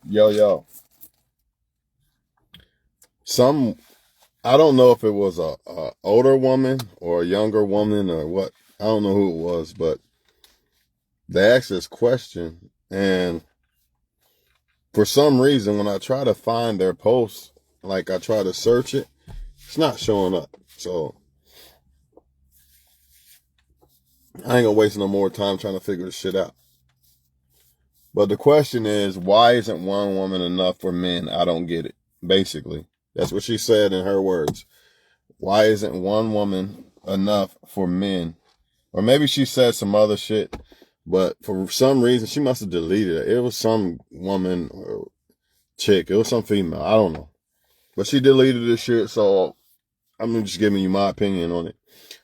Yo, yo. I don't know if it was a older woman or a younger woman or what. I don't know who it was, but they asked this question. And for some reason, when I try to find their post, like I try to search it, it's not showing up. So I ain't gonna waste no more time trying to figure this shit out. But the question is, why isn't one woman enough for men? I don't get it. Basically, that's what she said in her words. Why isn't one woman enough for men? Or maybe she said some other shit, but for some reason she must have deleted it. It was some woman or chick. It was some female. I don't know. But she deleted this shit, so I'm just giving you my opinion on it.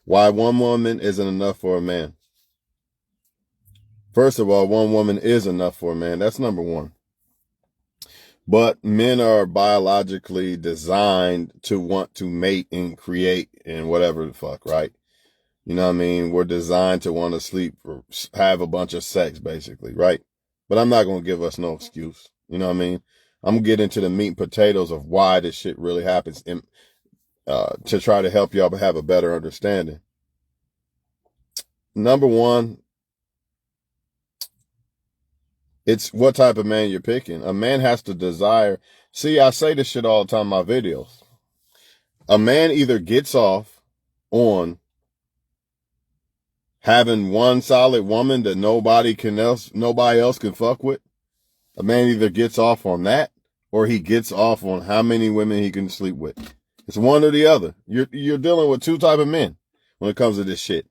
Why one woman isn't enough for a man. First of all, one woman is enough for a man. That's number one. But men are biologically designed to want to mate and create and whatever the fuck, right? You know what I mean? We're designed to want to sleep or have a bunch of sex, basically, right? But I'm not going to give us no excuse. You know what I mean? I'm going to get into the meat and potatoes of why this shit really happens to try to help y'all have a better understanding. Number one, it's what type of man you're picking. A man has to desire. See, I say this shit all the time in my videos. A man either gets off on having one solid woman that nobody else can fuck with. A man either gets off on that or he gets off on how many women he can sleep with. It's one or the other. You're dealing with two type of men when it comes to this shit.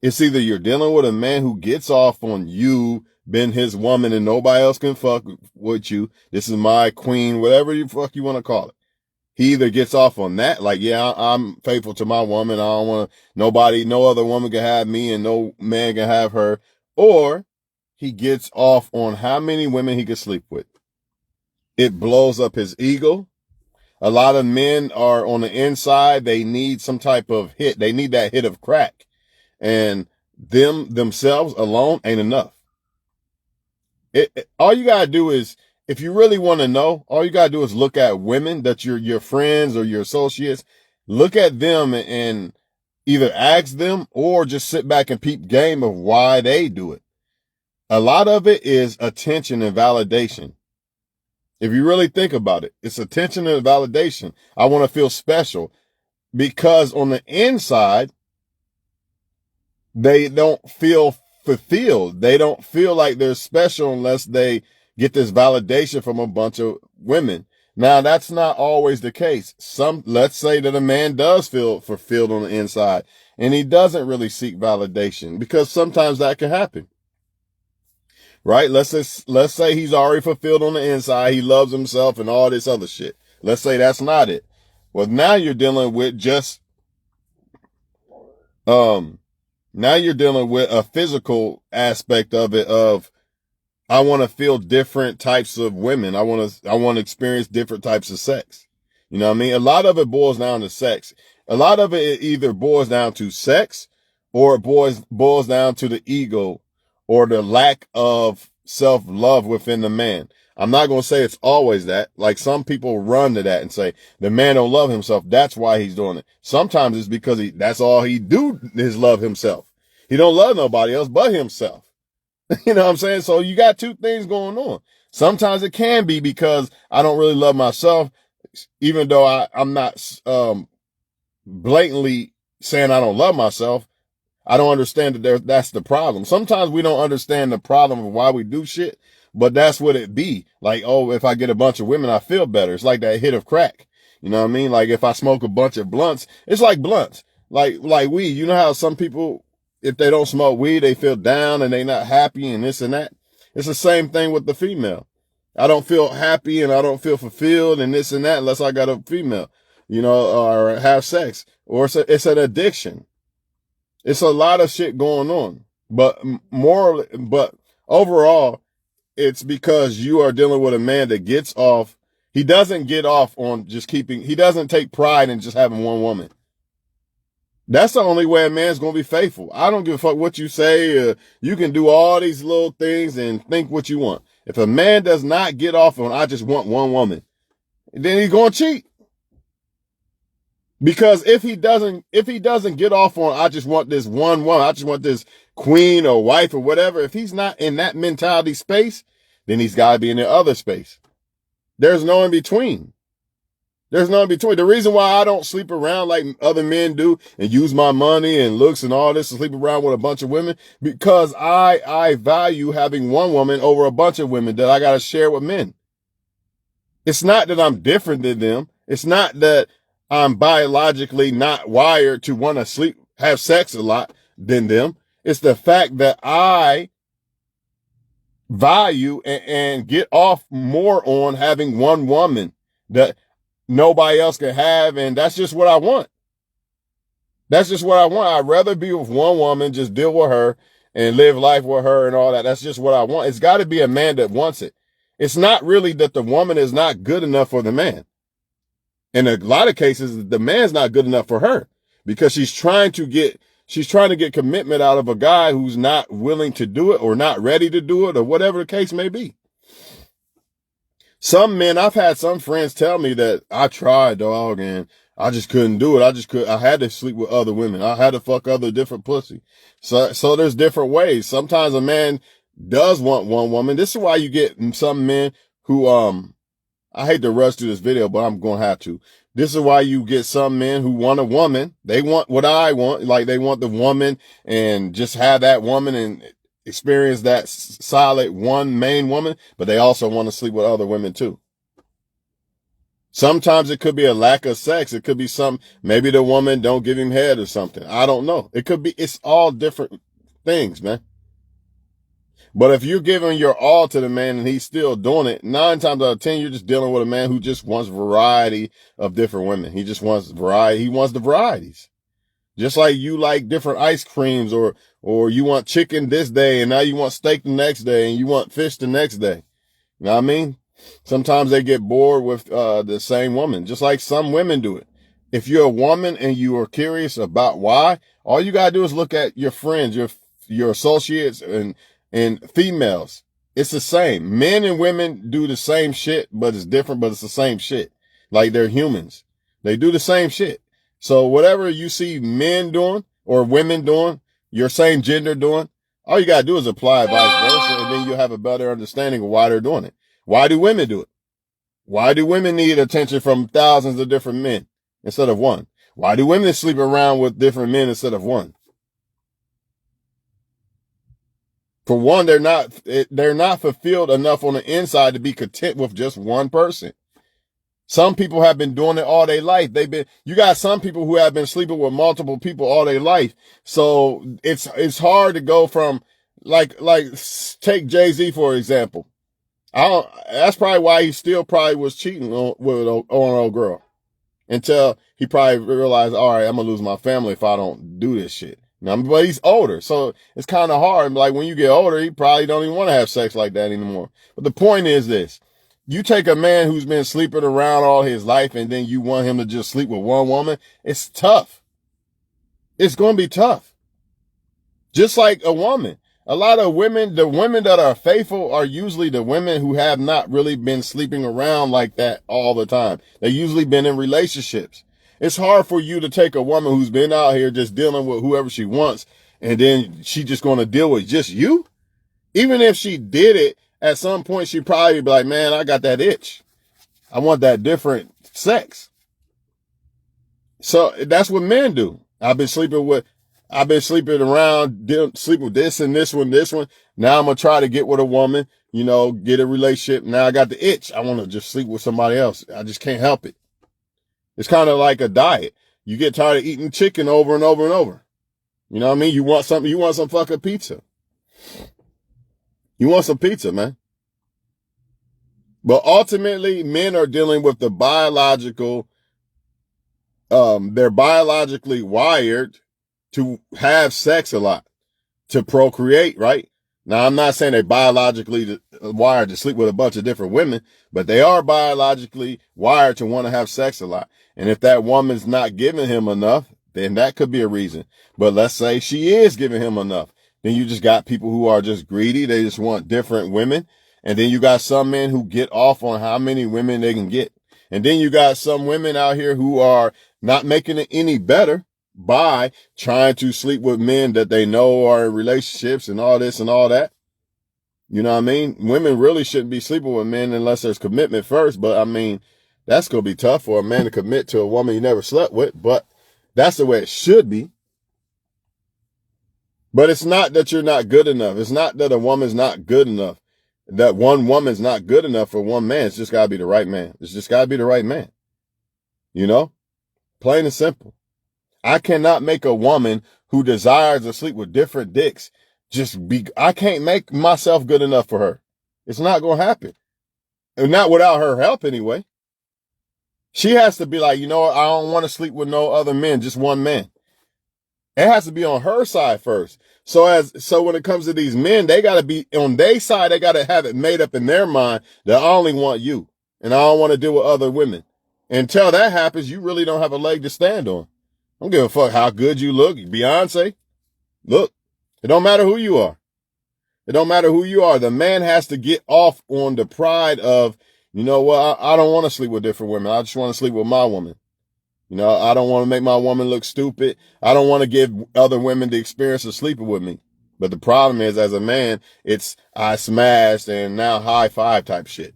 It's either you're dealing with a man who gets off on you being his woman and nobody else can fuck with you. This is my queen, whatever you fuck you want to call it. He either gets off on that, like, yeah, I'm faithful to my woman. I don't want no other woman can have me and no man can have her. Or he gets off on how many women he can sleep with. It blows up his ego. A lot of men are on the inside. They need some type of hit. They need that hit of crack. And themselves alone ain't enough. All you gotta do is, if you really want to know, all you gotta do is look at women that your friends or your associates. Look at them and either ask them or just sit back and peep game of why they do it. A lot of it is attention and validation. If you really think about it, it's attention and validation. I want to feel special because on the inside, they don't feel fulfilled. They don't feel like they're special unless they get this validation from a bunch of women. Now, that's not always the case. Let's say that a man does feel fulfilled on the inside and he doesn't really seek validation, because sometimes that can happen. Right? Let's say he's already fulfilled on the inside. He loves himself and all this other shit. Let's say that's not it. Well, now you're dealing with now you're dealing with a physical aspect of it of, I want to feel different types of women. I want to experience different types of sex. You know what I mean? A lot of it boils down to sex. A lot of it either boils down to sex or it boils down to the ego or the lack of self-love within the man. I'm not going to say it's always that. Like, some people run to that and say the man don't love himself. That's why he's doing it. Sometimes it's because that's all he do is love himself. He don't love nobody else but himself. You know what I'm saying? So you got two things going on. Sometimes it can be because I don't really love myself, even though I'm not blatantly saying I don't love myself. I don't understand that that's the problem. Sometimes we don't understand the problem of why we do shit, but that's what it be. Like, oh, if I get a bunch of women, I feel better. It's like that hit of crack. You know what I mean? Like, if I smoke a bunch of blunts, it's like blunts. Like weed. You know how some people, if they don't smoke weed, they feel down and they not happy and this and that. It's the same thing with the female. I don't feel happy and I don't feel fulfilled and this and that unless I got a female, or have sex, or it's an addiction. It's a lot of shit going on, but overall, it's because you are dealing with a man that gets off. He doesn't get off on he doesn't take pride in just having one woman. That's the only way a man's going to be faithful. I don't give a fuck what you say. You can do all these little things and think what you want. If a man does not get off on, I just want one woman, then he's going to cheat. Because if he doesn't get off on, I just want this one woman, I just want this queen or wife or whatever. If he's not in that mentality space, then he's got to be in the other space. There's no in between. There's no in between. The reason why I don't sleep around like other men do and use my money and looks and all this to sleep around with a bunch of women, because I value having one woman over a bunch of women that I got to share with men. It's not that I'm different than them. It's not that I'm biologically not wired to want to have sex a lot than them. It's the fact that I value and get off more on having one woman that nobody else can have. And that's just what I want. That's just what I want. I'd rather be with one woman, just deal with her and live life with her and all that. That's just what I want. It's got to be a man that wants it. It's not really that the woman is not good enough for the man. In a lot of cases, the man's not good enough for her because she's trying to get commitment out of a guy who's not willing to do it or not ready to do it or whatever the case may be. Some men, I've had some friends tell me that I tried, dog, and I just couldn't do it. I had to sleep with other women. I had to fuck other different pussy. So there's different ways. Sometimes a man does want one woman. This is why you get some men who, I hate to rush through this video, but I'm going to have to. This is why you get some men who want a woman. They want what I want. Like they want the woman and just have that woman and experience that solid one main woman, but they also want to sleep with other women too. Sometimes it could be a lack of sex. It could be maybe the woman don't give him head or something. I don't know. It's all different things, man. But if you're giving your all to the man and he's still doing it, 9 times out of 10, you're just dealing with a man who just wants variety of different women. He just wants variety. He wants the varieties. Just like you like different ice creams or you want chicken this day and now you want steak the next day and you want fish the next day. You know what I mean? Sometimes they get bored with the same woman, just like some women do it. If you're a woman and you are curious about why, all you got to do is look at your friends, your associates and females. It's the same. Men and women do the same shit, but it's different, but it's the same shit. Like they're humans. They do the same shit. So whatever you see men doing or women doing, your same gender doing, all you got to do is apply vice versa, and then you'll have a better understanding of why they're doing it. Why do women do it? Why do women need attention from thousands of different men instead of one? Why do women sleep around with different men instead of one? For one, they're not fulfilled enough on the inside to be content with just one person. Some people have been doing it all their life. You got some people who have been sleeping with multiple people all their life. So it's hard to go from like take Jay-Z, for example. That's probably why he still probably was cheating on an old girl until he probably realized, all right, I'm going to lose my family if I don't do this shit. But he's older, so it's kind of hard. Like when you get older, he probably don't even want to have sex like that anymore. But the point is this. You take a man who's been sleeping around all his life and then you want him to just sleep with one woman. It's tough. It's going to be tough. Just like a woman. A lot of women, the women that are faithful are usually the women who have not really been sleeping around like that all the time. They've usually been in relationships. It's hard for you to take a woman who's been out here just dealing with whoever she wants and then she just going to deal with just you. Even if she did it, at some point she'd probably be like, man, I got that itch. I want that different sex. So that's what men do. I've been sleeping around, sleep with this and this one. Now I'm going to try to get with a woman, get a relationship. Now I got the itch. I want to just sleep with somebody else. I just can't help it. It's kind of like a diet. You get tired of eating chicken over and over and over. You know what I mean? You want some fucking pizza. You want some pizza, man. But ultimately, men are dealing with the biological, they're biologically wired to have sex a lot, to procreate, right? Now, I'm not saying they're biologically wired to sleep with a bunch of different women, but they are biologically wired to want to have sex a lot. And if that woman's not giving him enough, then that could be a reason. But let's say she is giving him enough. Then you just got people who are just greedy. They just want different women. And then you got some men who get off on how many women they can get. And then you got some women out here who are not making it any better by trying to sleep with men that they know are in relationships and all this and all that. You know what I mean? Women really shouldn't be sleeping with men unless there's commitment first. But I mean, that's going to be tough for a man to commit to a woman he never slept with. But that's the way it should be. But it's not that you're not good enough. It's not that a woman's not good enough. That one woman's not good enough for one man. It's just got to be the right man. It's just got to be the right man. You know? Plain and simple. I cannot make a woman who desires to sleep with different dicks I can't make myself good enough for her. It's not going to happen. And not without her help anyway. She has to be like, you know what? I don't want to sleep with no other men, just one man. It has to be on her side first. So when it comes to these men, they got to be on their side. They got to have it made up in their mind that I only want you and I don't want to deal with other women. Until that happens, you really don't have a leg to stand on. I don't give a fuck how good you look. Beyonce, look, it don't matter who you are. It don't matter who you are. The man has to get off on the pride of, you know what, I don't want to sleep with different women. I just want to sleep with my woman. You know, I don't want to make my woman look stupid. I don't want to give other women the experience of sleeping with me. But the problem is, as a man, it's I smashed and now high five type shit.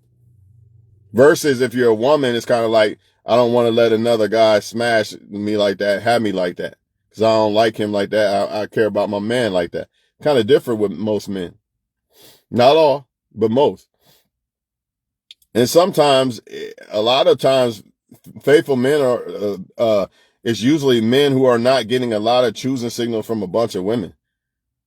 Versus if you're a woman, it's kind of like, I don't want to let another guy smash me like that, have me like that. Because I don't like him like that. I care about my man like that. Kind of different with most men. Not all, but most. And sometimes, a lot of times, faithful men are, it's usually men who are not getting a lot of choosing signal from a bunch of women.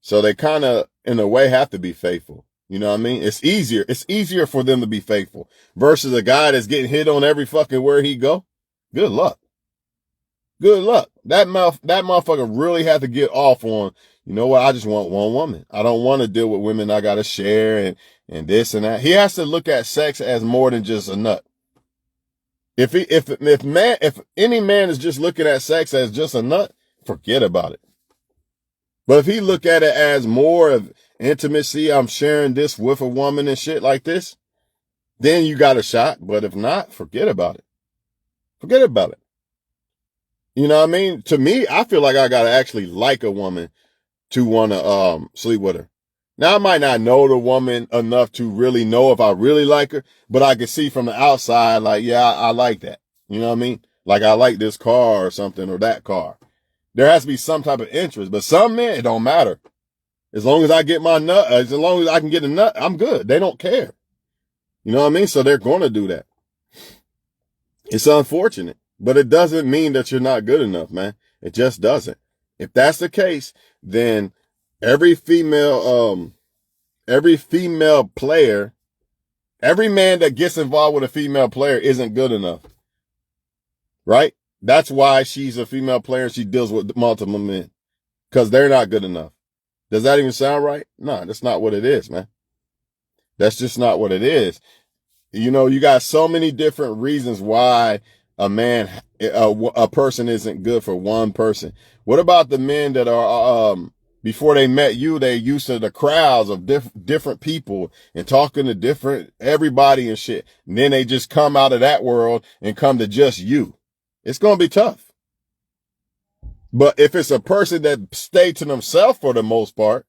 So they kind of, in a way, have to be faithful. You know what I mean? It's easier for them to be faithful versus a guy that's getting hit on every fucking where he go. Good luck. Good luck. That motherfucker really had to get off on, you know what? I just want one woman. I don't want to deal with women I got to share and this and that. He has to look at sex as more than just a nut. If any man is just looking at sex as just a nut, forget about it. But if he look at it as more of intimacy, I'm sharing this with a woman and shit like this, then you got a shot. But if not, forget about it. Forget about it. You know what I mean? To me, I feel like I got to actually like a woman to want to sleep with her. Now, I might not know the woman enough to really know if I really like her, but I can see from the outside, like, yeah, I like that. You know what I mean? Like, I like this car or something or that car. There has to be some type of interest, but some men, it don't matter. As long as I get my nut, as long as I can get a nut, I'm good. They don't care. You know what I mean? So they're going to do that. It's unfortunate, but it doesn't mean that you're not good enough, man. It just doesn't. If that's the case, then every female player, every man that gets involved with a female player isn't good enough. Right? That's why she's a female player and she deals with multiple men. Because they're not good enough. Does that even sound right? No, that's not what it is, man. That's just not what it is. You know, you got so many different reasons why a person isn't good for one person. What about the men that are, before they met you, they used to the crowds of different people and talking to everybody and shit. And then they just come out of that world and come to just you. It's going to be tough. But if it's a person that stayed to themselves for the most part,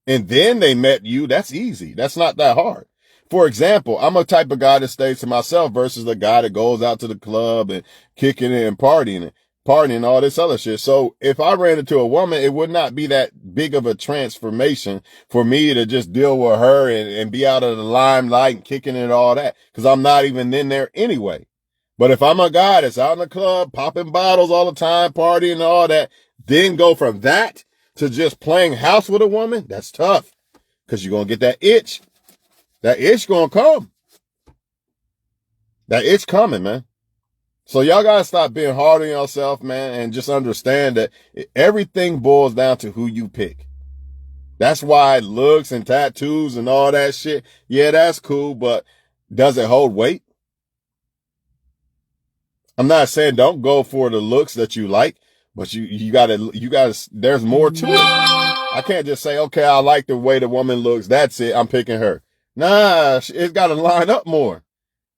and then they met you, that's easy. That's not that hard. For example, I'm a type of guy that stays to myself versus the guy that goes out to the club and kicking it and partying all this other shit. So if I ran into a woman, it would not be that big of a transformation for me to just deal with her and be out of the limelight and kicking it and all that. Cause I'm not even in there anyway. But if I'm a guy that's out in the club, popping bottles all the time, partying and all that, then go from that to just playing house with a woman, that's tough. Cause you're going to get that itch. That itch going to come. That itch coming, man. So y'all got to stop being hard on yourself, man, and just understand that everything boils down to who you pick. That's why looks and tattoos and all that shit, yeah, that's cool, but does it hold weight? I'm not saying don't go for the looks that you like, but you gotta, there's more to it. I can't just say, okay, I like the way the woman looks. That's it. I'm picking her. Nah, it's got to line up more.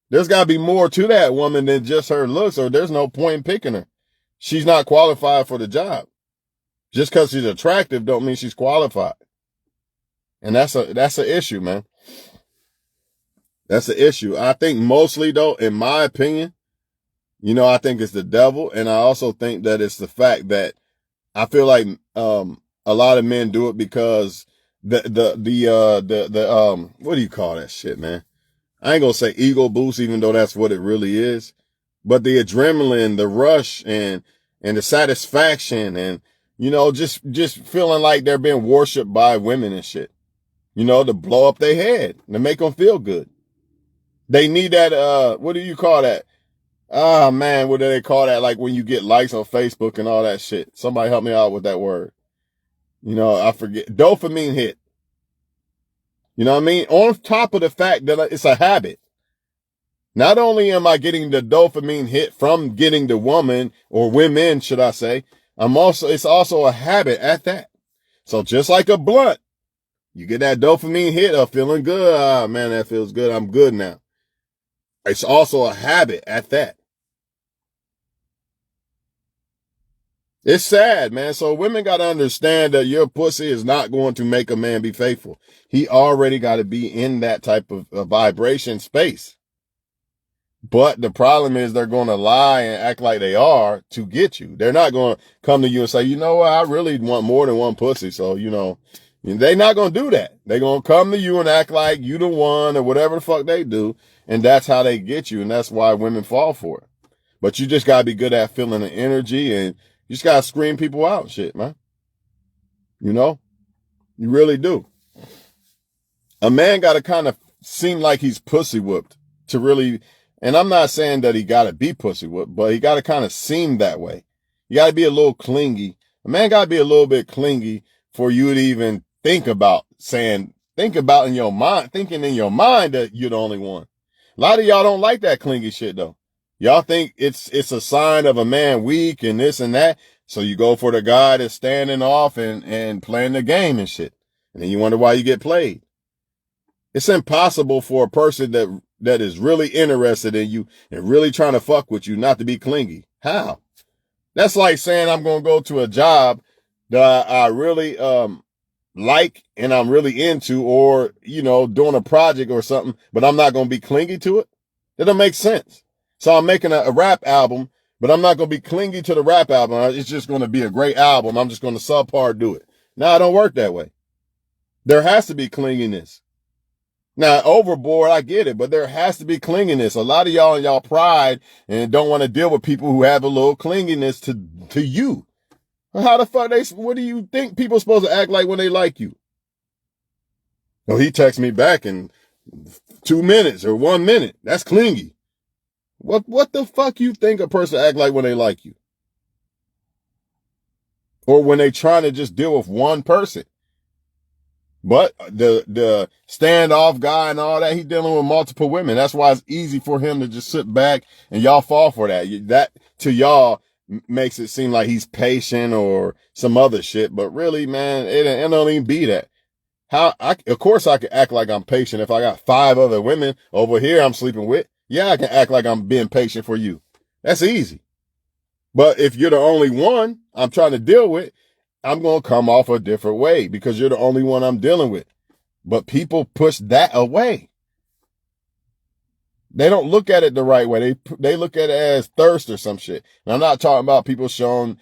There's got to be more to that woman than just her looks, or there's no point in picking her. She's not qualified for the job. Just because she's attractive don't mean she's qualified. And that's an issue, man. That's the issue. I think mostly, though, in my opinion, I think it's the devil. And I also think that it's the fact that I feel like a lot of men do it because the what do you call that shit, man? I ain't gonna say ego boost, even though that's what it really is. But the adrenaline, the rush, and the satisfaction, and just feeling like they're being worshipped by women and shit. To blow up their head, to make them feel good. They need that, what do you call that? Ah, man, what do they call that? Like when you get likes on Facebook and all that shit. Somebody help me out with that word. I forget. Dopamine hit. You know what I mean? On top of the fact that it's a habit. Not only am I getting the dopamine hit from getting the woman, or women, should I say, it's also a habit at that. So just like a blunt, you get that dopamine hit of feeling good. Ah, man, that feels good. I'm good now. It's also a habit at that. It's sad, man. So women got to understand that your pussy is not going to make a man be faithful. He already got to be in that type of vibration space. But the problem is they're going to lie and act like they are to get you. They're not going to come to you and say, you know what, I really want more than one pussy. So, they're not going to do that. They're going to come to you and act like you the one or whatever the fuck they do. And that's how they get you. And that's why women fall for it. But you just got to be good at feeling the energy, and you just got to scream people out and shit, man. You really do. A man got to kind of seem like he's pussy whooped to really, and I'm not saying that he got to be pussy whooped, but he got to kind of seem that way. You got to be a little clingy. A man got to be a little bit clingy for you to even thinking in your mind that you're the only one. A lot of y'all don't like that clingy shit though. Y'all think it's a sign of a man weak and this and that. So you go for the guy that's standing off and playing the game and shit. And then you wonder why you get played. It's impossible for a person that is really interested in you and really trying to fuck with you not to be clingy. How? That's like saying I'm going to go to a job that I really like and I'm really into, or, doing a project or something, but I'm not going to be clingy to it. That doesn't make sense. So I'm making a rap album, but I'm not going to be clingy to the rap album. It's just going to be a great album. I'm just going to subpar do it. No, it don't work that way. There has to be clinginess. Now, overboard, I get it, but there has to be clinginess. A lot of y'all in y'all pride and don't want to deal with people who have a little clinginess to you. How the fuck what do you think people are supposed to act like when they like you? Oh, he texts me back in 2 minutes or 1 minute. That's clingy. What the fuck you think a person act like when they like you? Or when they trying to just deal with one person? But the standoff guy and all that, he dealing with multiple women. That's why it's easy for him to just sit back and y'all fall for that. That to y'all makes it seem like he's patient or some other shit. But really, man, it don't even be that. Of course I can act like I'm patient if I got 5 other women over here I'm sleeping with. Yeah, I can act like I'm being patient for you. That's easy. But if you're the only one I'm trying to deal with, I'm going to come off a different way because you're the only one I'm dealing with. But people push that away. They don't look at it the right way. They look at it as thirst or some shit. And I'm not talking about people showing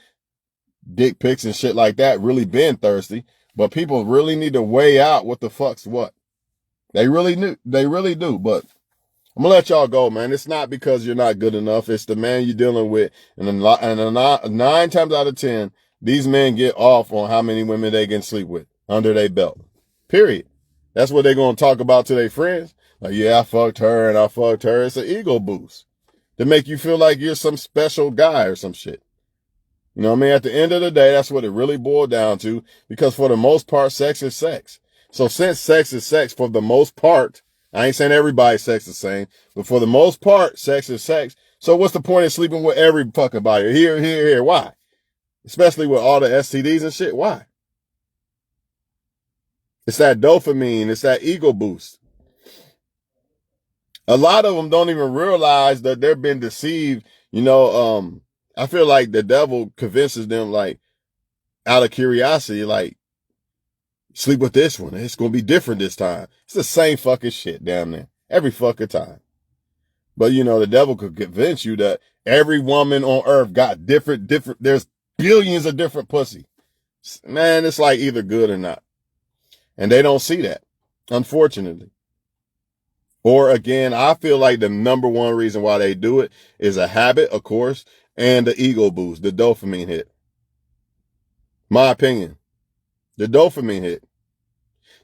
dick pics and shit like that, really being thirsty. But people really need to weigh out what the fuck's what. They really do. But I'm going to let y'all go, man. It's not because you're not good enough. It's the man you're dealing with. And 9 times out of 10, these men get off on how many women they can sleep with under their belt. Period. That's what they're going to talk about to their friends. Like, yeah, I fucked her and I fucked her. It's an ego boost to make you feel like you're some special guy or some shit. You know what I mean? At the end of the day, that's what it really boiled down to, because for the most part, sex is sex. So since sex is sex for the most part, I ain't saying everybody's sex is the same, but for the most part, sex is sex. So what's the point of sleeping with every fucking body? Here. Why? Especially with all the STDs and shit. Why? It's that dopamine. It's that ego boost. A lot of them don't even realize that they're being deceived. I feel like the devil convinces them, like, out of curiosity, like, sleep with this one. It's going to be different this time. It's the same fucking shit down there every fucking time. But the devil could convince you that every woman on earth got different, there's billions of different pussy. Man, it's like either good or not. And they don't see that, unfortunately. Or again, I feel like the number one reason why they do it is a habit, of course, and the ego boost, the dopamine hit. My opinion. The dopamine hit.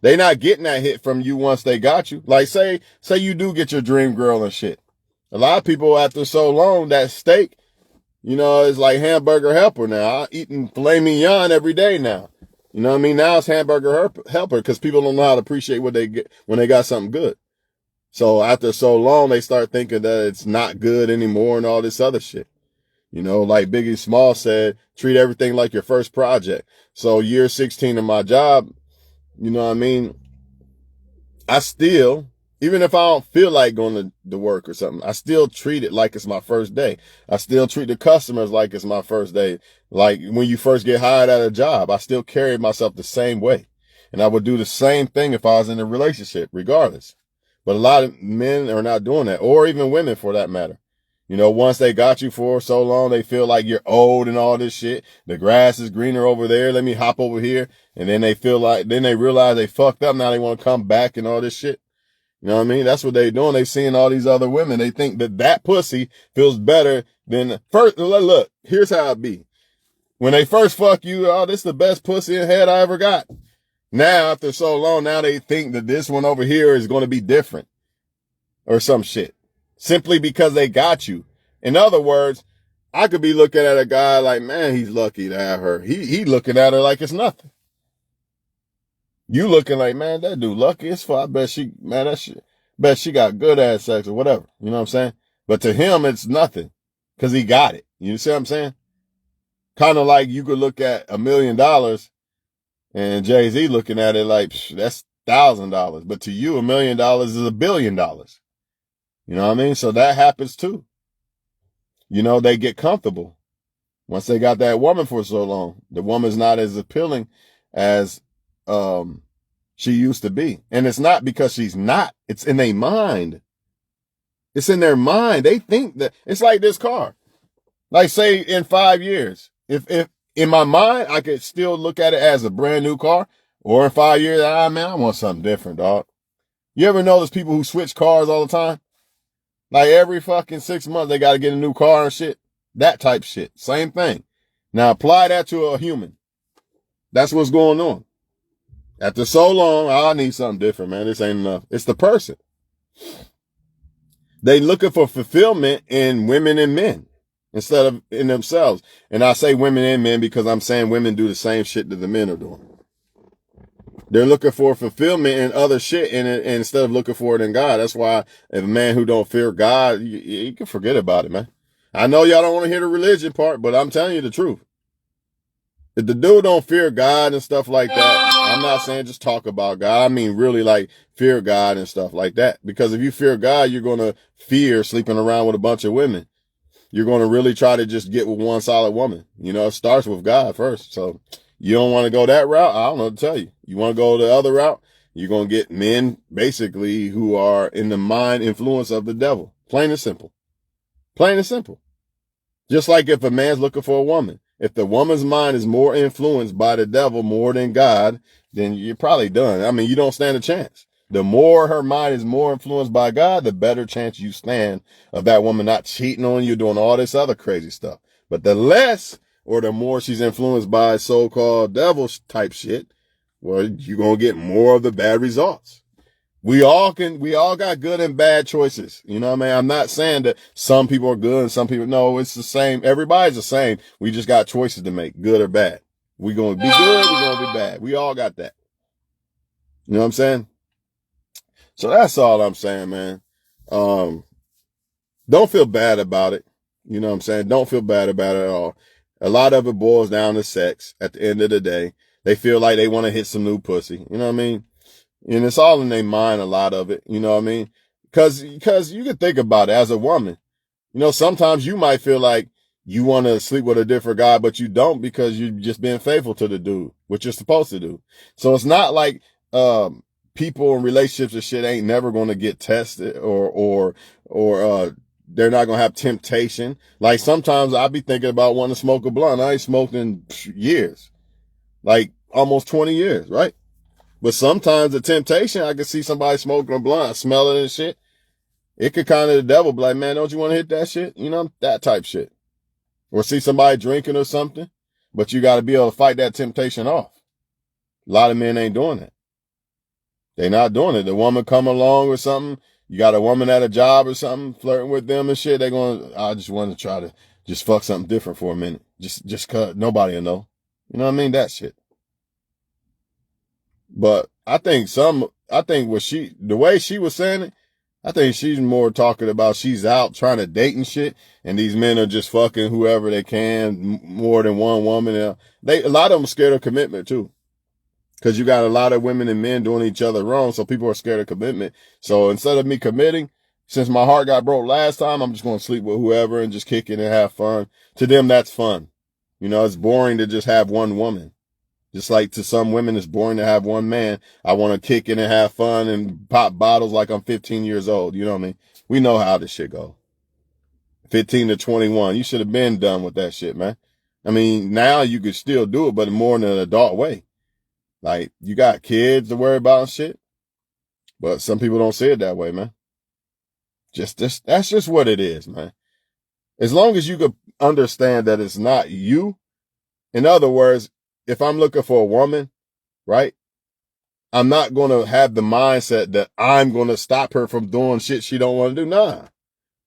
They not getting that hit from you once they got you. Like say you do get your dream girl and shit. A lot of people after so long, that steak, is like hamburger helper now. I'm eating filet mignon every day now. You know what I mean? Now it's hamburger helper because people don't know how to appreciate what they get when they got something good. So after so long, they start thinking that it's not good anymore and all this other shit. Like Biggie Small said, treat everything like your first project. So year 16 of my job, you know what I mean? I still, even if I don't feel like going to work or something, I still treat it like it's my first day. I still treat the customers like it's my first day. Like when you first get hired at a job, I still carry myself the same way. And I would do the same thing if I was in a relationship, regardless. But a lot of men are not doing that, or even women for that matter. Once they got you for so long, they feel like you're old and all this shit. The grass is greener over there. Let me hop over here. And then they realize they fucked up. Now they want to come back and all this shit. You know what I mean? That's what they doing. They seeing all these other women. They think that pussy feels better than first. Look, here's how it be. When they first fuck you, oh, this is the best pussy in head I ever got. Now, after so long, now they think that this one over here is going to be different or some shit simply because they got you. In other words, I could be looking at a guy like, man, he's lucky to have her. He looking at her like it's nothing. You looking like, man, that dude lucky as fuck. I bet she got good ass sex or whatever. You know what I'm saying? But to him, it's nothing because he got it. You see what I'm saying? Kind of like you could look at $1 million and Jay-Z looking at it like, that's $1,000. But to you, $1 million is $1 billion. You know what I mean? So that happens too. They get comfortable. Once they got that woman for so long, the woman's not as appealing as she used to be. And it's not because she's not. It's in their mind. It's in their mind. They think that it's like this car. Like say in 5 years, if in my mind, I could still look at it as a brand new car, or in 5 years, man, I want something different, dog. You ever know there's people who switch cars all the time? Like every fucking 6 months, they got to get a new car and shit. That type shit. Same thing. Now apply that to a human. That's what's going on. After so long, I need something different, man. This ain't enough. It's the person. They looking for fulfillment in women and men instead of in themselves. And I say women and men because I'm saying women do the same shit that the men are doing. They're looking for fulfillment in other shit and instead of looking for it in God. That's why if a man who don't fear God, you can forget about it, man. I know y'all don't want to hear the religion part, but I'm telling you the truth. If the dude don't fear God and stuff like that, I'm not saying just talk about God. I mean really like fear God and stuff like that. Because if you fear God, you're going to fear sleeping around with a bunch of women. You're going to really try to just get with one solid woman. It starts with God first. So you don't want to go that route. I don't know what to tell you. You want to go the other route. You're going to get men basically who are in the mind influence of the devil. Plain and simple. Plain and simple. Just like if a man's looking for a woman. If the woman's mind is more influenced by the devil more than God, then you're probably done. I mean, you don't stand a chance. The more her mind is more influenced by God, the better chance you stand of that woman not cheating on you, doing all this other crazy stuff. But the less or the more she's influenced by so-called devil type shit, well, you're going to get more of the bad results. We all got good and bad choices. You know what I mean? I'm not saying that some people are good and some people, no, it's the same. Everybody's the same. We just got choices to make, good or bad. We're going to be good. We're going to be bad. We all got that. You know what I'm saying? So that's all I'm saying, man. Don't feel bad about it. You know what I'm saying? Don't feel bad about it at all. A lot of it boils down to sex at the end of the day. They feel like they want to hit some new pussy. You know what I mean? And it's all in their mind, a lot of it. You know what I mean? cause you can think about it as a woman. You know, sometimes you might feel like you want to sleep with a different guy, but you don't because you've just been faithful to the dude, what you're supposed to do. So it's not like, people in relationships and shit ain't never going to get tested or they're not going to have temptation. Like sometimes I be thinking about wanting to smoke a blunt. I ain't smoked in years, like almost 20 years, right? But sometimes the temptation, I can see somebody smoking a blunt, smell it and shit. It could kind of the devil be like, man, don't you want to hit that shit? You know, that type shit. Or see somebody drinking or something, but you got to be able to fight that temptation off. A lot of men ain't doing that. They not doing it. The woman come along or something. You got a woman at a job or something, flirting with them and shit. They going, I just want to try to just fuck something different for a minute. Just cause nobody will know. You know what I mean? That shit. But I think the way she was saying it, I think she's more talking about she's out trying to date and shit. And these men are just fucking whoever they can, more than one woman. A lot of them are scared of commitment too. Cause you got a lot of women and men doing each other wrong. So people are scared of commitment. So instead of me committing, since my heart got broke last time, I'm just going to sleep with whoever and just kick it and have fun. To them, that's fun. You know, it's boring to just have one woman. Just like to some women, it's boring to have one man. I want to kick it and have fun and pop bottles like I'm 15 years old. You know what I mean? We know how this shit go. 15 to 21. You should have been done with that shit, man. I mean, now you could still do it, but more in an adult way. Like, you got kids to worry about and shit. But some people don't see it that way, man. That's just what it is, man. As long as you could understand that it's not you. In other words, if I'm looking for a woman, right? I'm not going to have the mindset that I'm going to stop her from doing shit she don't want to do. Nah,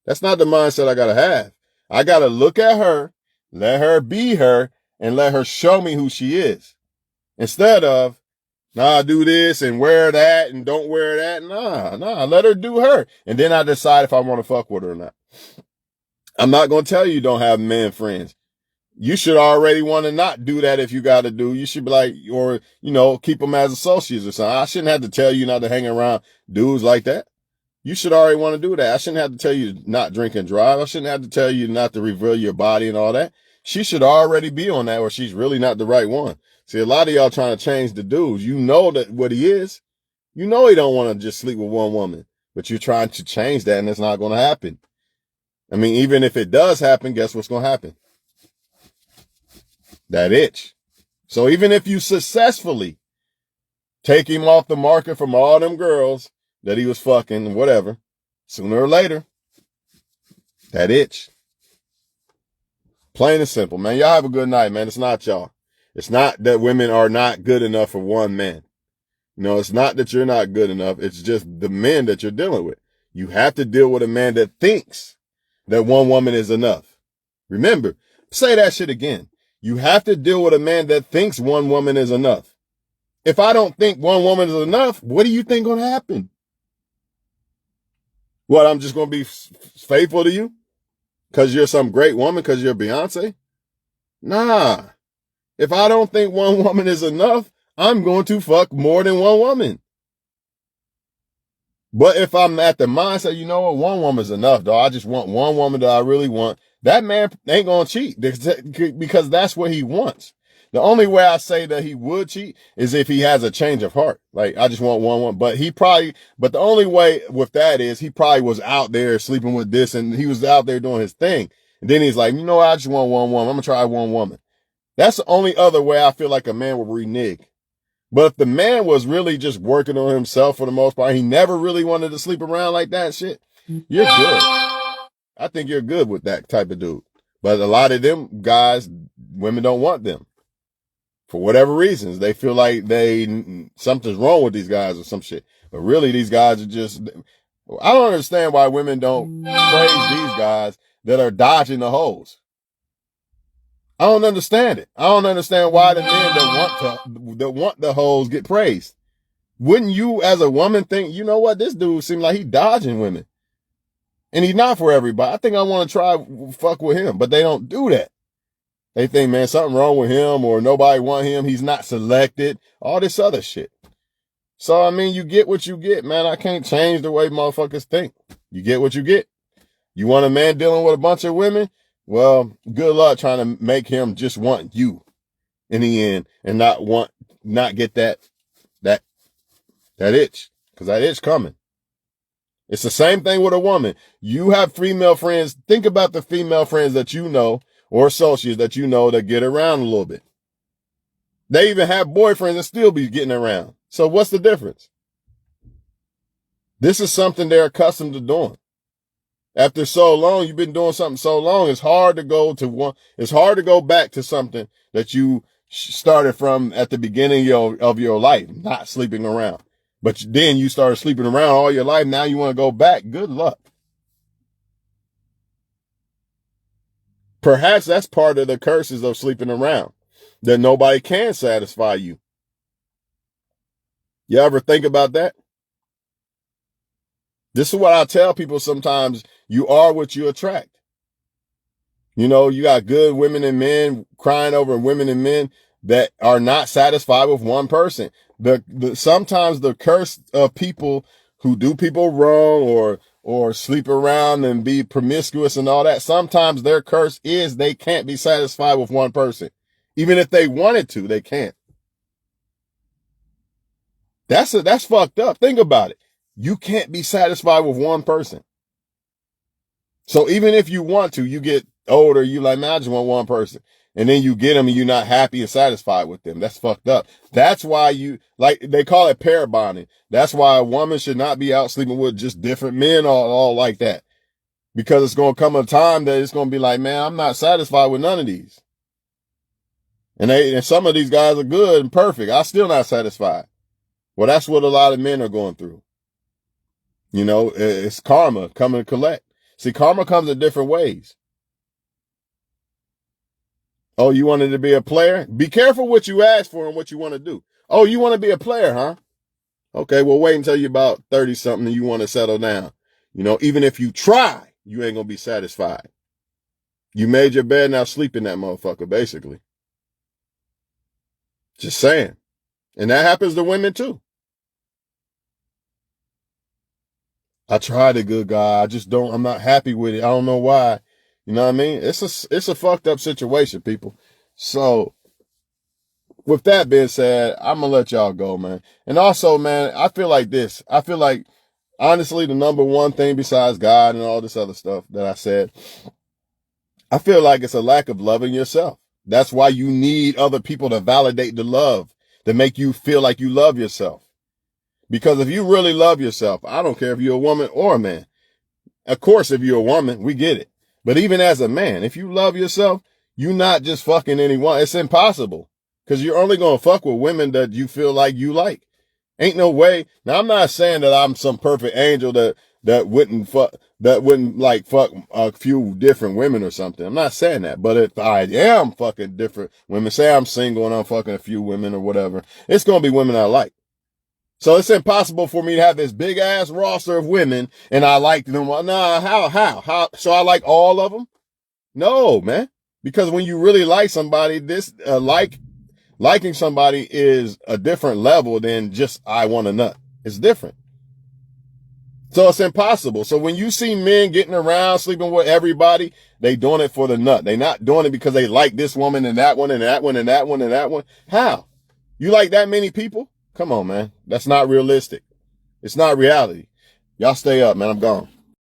that's not the mindset I got to have. I got to look at her, let her be her, and let her show me who she is. Instead of, nah, do this and wear that and don't wear that. Nah, let her do her. And then I decide if I want to fuck with her or not. I'm not going to tell you don't have men friends. You should already want to not do that if you got to do. You should be like, or, you know, keep them as associates or something. I shouldn't have to tell you not to hang around dudes like that. You should already want to do that. I shouldn't have to tell you not drink and drive. I shouldn't have to tell you not to reveal your body and all that. She should already be on that or she's really not the right one. See, a lot of y'all trying to change the dudes. You know that what he is. You know he don't want to just sleep with one woman, but you're trying to change that and it's not going to happen. I mean, even if it does happen, guess what's going to happen? That itch. So even if you successfully take him off the market from all them girls that he was fucking and whatever, sooner or later, that itch. Plain and simple, man. Y'all have a good night, man. It's not y'all. It's not that women are not good enough for one man. No, it's not that you're not good enough. It's just the men that you're dealing with. You have to deal with a man that thinks that one woman is enough. Remember, say that shit again. You have to deal with a man that thinks one woman is enough. If I don't think one woman is enough, what do you think going to happen? What, I'm just going to be faithful to you? Because you're some great woman, because you're Beyonce? Nah. If I don't think one woman is enough, I'm going to fuck more than one woman. But if I'm at the mindset, you know what, one woman's enough, dog. I just want one woman that I really want. That man ain't going to cheat because that's what he wants. The only way I say that he would cheat is if he has a change of heart. Like, I just want one woman. But the only way with that is he probably was out there sleeping with this and he was out there doing his thing. And then he's like, you know what, I just want one woman. I'm going to try one woman. That's the only other way I feel like a man will renege. But if the man was really just working on himself for the most part, he never really wanted to sleep around like that shit, you're good. I think you're good with that type of dude. But a lot of them guys, women don't want them. For whatever reasons, they feel like something's wrong with these guys or some shit. But really, these guys are just, I don't understand why women don't praise these guys that are dodging the hoes. I don't understand it. I don't understand why the men that want the hoes get praised. Wouldn't you as a woman think, you know what, this dude seems like he dodging women. And he's not for everybody. I think I want to try fuck with him, but they don't do that. They think, man, something wrong with him or nobody want him. He's not selected. All this other shit. So, I mean, you get what you get, man. I can't change the way motherfuckers think. You get what you get. You want a man dealing with a bunch of women? Well, good luck trying to make him just want you in the end and not get that itch. Cause that itch coming. It's the same thing with a woman. You have female friends. Think about the female friends that you know or associates that you know that get around a little bit. They even have boyfriends and still be getting around. So what's the difference? This is something they're accustomed to doing. After so long, you've been doing something so long, it's hard to go back to something that you started from at the beginning of your life, not sleeping around. But then you started sleeping around all your life. Now you want to go back. Good luck. Perhaps that's part of the curses of sleeping around, that nobody can satisfy you. You ever think about that? This is what I tell people sometimes. You are what you attract. You know, you got good women and men crying over women and men that are not satisfied with one person. Sometimes the curse of people who do people wrong or sleep around and be promiscuous and all that, sometimes their curse is they can't be satisfied with one person. Even if they wanted to, they can't. That's fucked up. Think about it. You can't be satisfied with one person. So even if you want to, you get older, you like, man, I just want one person. And then you get them and you're not happy and satisfied with them. That's fucked up. That's why they call it pair bonding. That's why a woman should not be out sleeping with just different men all like that. Because it's going to come a time that it's going to be like, man, I'm not satisfied with none of these. And some of these guys are good and perfect. I'm still not satisfied. Well, that's what a lot of men are going through. You know, it's karma coming to collect. See, karma comes in different ways. Oh, you wanted to be a player? Be careful what you ask for and what you want to do. Oh, you want to be a player, huh? Okay, well, wait until you're about 30 something and you want to settle down. You know, even if you try, you ain't going to be satisfied. You made your bed, now sleep in that motherfucker, basically. Just saying. And that happens to women too. I tried a good guy. I'm not happy with it. I don't know why. You know what I mean? It's a fucked up situation, people. So with that being said, I'm going to let y'all go, man. And also, man, I feel like this. I feel like, honestly, the number one thing besides God and all this other stuff that I said, I feel like it's a lack of loving yourself. That's why you need other people to validate the love, to make you feel like you love yourself. Because if you really love yourself, I don't care if you're a woman or a man. Of course, if you're a woman, we get it. But even as a man, if you love yourself, you're not just fucking anyone. It's impossible. Because you're only going to fuck with women that you feel like you like. Ain't no way. Now, I'm not saying that I'm some perfect angel that wouldn't fuck a few different women or something. I'm not saying that. But if I am fucking different women, say I'm single and I'm fucking a few women or whatever, it's going to be women I like. So it's impossible for me to have this big ass roster of women and I like them. Nah, how? So I like all of them? No, man. Because when you really like somebody, liking somebody is a different level than just I want a nut. It's different. So it's impossible. So when you see men getting around, sleeping with everybody, they doing it for the nut. They not doing it because they like this woman and that one and that one and that one and that one. How? You like that many people? Come on, man. That's not realistic. It's not reality. Y'all stay up, man. I'm gone.